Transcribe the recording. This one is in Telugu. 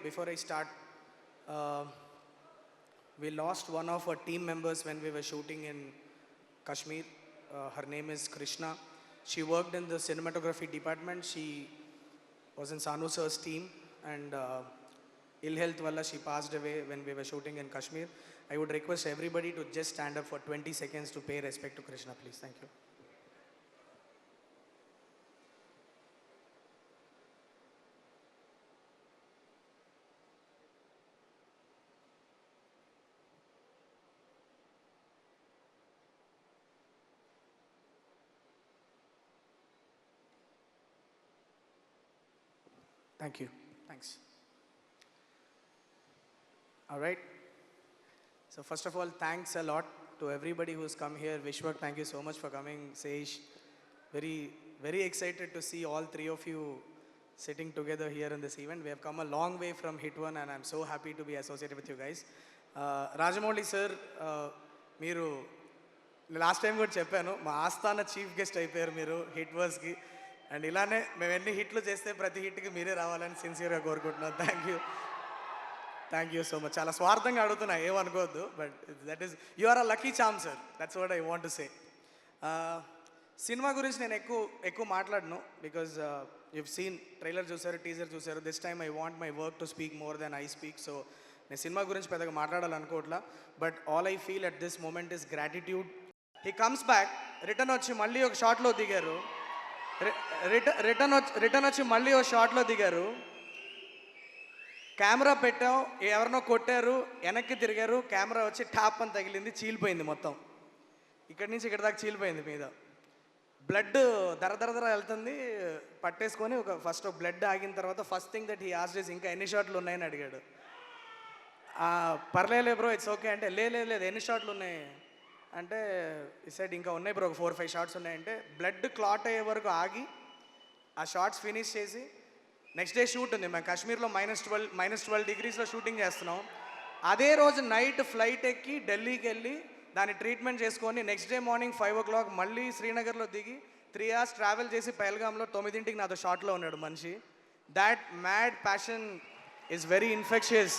before I start, uh, we lost one of our team members when we were shooting in Kashmir. Her name is Krishna. She worked in the cinematography department. She was in Sanu sir's team, and ill health walla she passed away when we were shooting in Kashmir. I would request everybody to just stand up for 20 seconds to pay respect to Krishna, please. Thank you. Thank you. Thanks. All right. So first of all, thanks a lot to everybody who's come here. Vishwak, thank you so much for coming. Seish, very excited to see all three of you sitting together here in this event. We have come a long way from Hit One, and I'm so happy to be associated with you guys. Rajamouli sir, మీరు లాస్ట్ టైం కూడా చెప్పాను, మా ఆస్థాన చీఫ్ గెస్ట్ అయిపోయారు మీరు హిట్ వర్స్కి. అండ్ ఇలానే మేము ఎన్ని హిట్లు చేస్తే ప్రతి హిట్కి మీరే రావాలని సిన్సియర్గా కోరుకుంటున్నాను. Thank you so much. చాలా స్వార్థంగా అడుగుతున్నా, ఏమనుకోవద్దు. But that is you are a lucky charm sir, that's what I want to say. Cinema గురించి నేను ఎక్కువ మాట్లాడను, బికాజ్ you've seen ట్రైలర్ చూసారు, టీజర్ చూసారు. This time I want my work to speak more than I speak. So నేను సినిమా గురించి పెద్దగా మాట్లాడాలనుకోవట్లా. But all I feel at this moment is gratitude. He comes back, return వచ్చి మళ్ళీ ఒక షాట్లో దిగారు. రిటర్న్ వచ్చి మళ్ళీ ఒక షాట్లో దిగారు. కెమెరా పెట్టాం, ఎవరినో కొట్టారు, వెనక్కి తిరిగారు, కెమెరా వచ్చి టాప్ అని తగిలింది, చీలిపోయింది మొత్తం. ఇక్కడి నుంచి ఇక్కడ దాకా చీలిపోయింది మీద. బ్లడ్ దర వెళ్తుంది, పట్టేసుకొని ఫస్ట్ బ్లడ్ ఆగిన తర్వాత first thing that he asked is ఇంకా ఎన్ని షాట్లు ఉన్నాయని అడిగాడు. పర్లేలే బ్రో, ఇట్స్ ఓకే అంటే, లేదు ఎన్ని షాట్లు ఉన్నాయి అంటే, ఈ సైడ్ ఇంకా ఉన్నాయి బ్రో, 4-5 షాట్స్ ఉన్నాయంటే, బ్లడ్ క్లాట్ అయ్యే వరకు ఆగి ఆ షార్ట్స్ ఫినిష్ చేసి నెక్స్ట్ డే షూట్ ఉంది. మేము కాశ్మీర్లో -12 డిగ్రీస్లో షూటింగ్ చేస్తున్నాం. అదే రోజు నైట్ ఫ్లైట్ ఎక్కి ఢిల్లీకి వెళ్ళి దాన్ని ట్రీట్మెంట్ చేసుకొని నెక్స్ట్ డే మార్నింగ్ 5 o'clock మళ్ళీ శ్రీనగర్లో దిగి 3 hours ట్రావెల్ చేసి పహల్గామ్లో 9ంటికి నాతో షాట్లో ఉన్నాడు మనిషి. That mad passion is very infectious.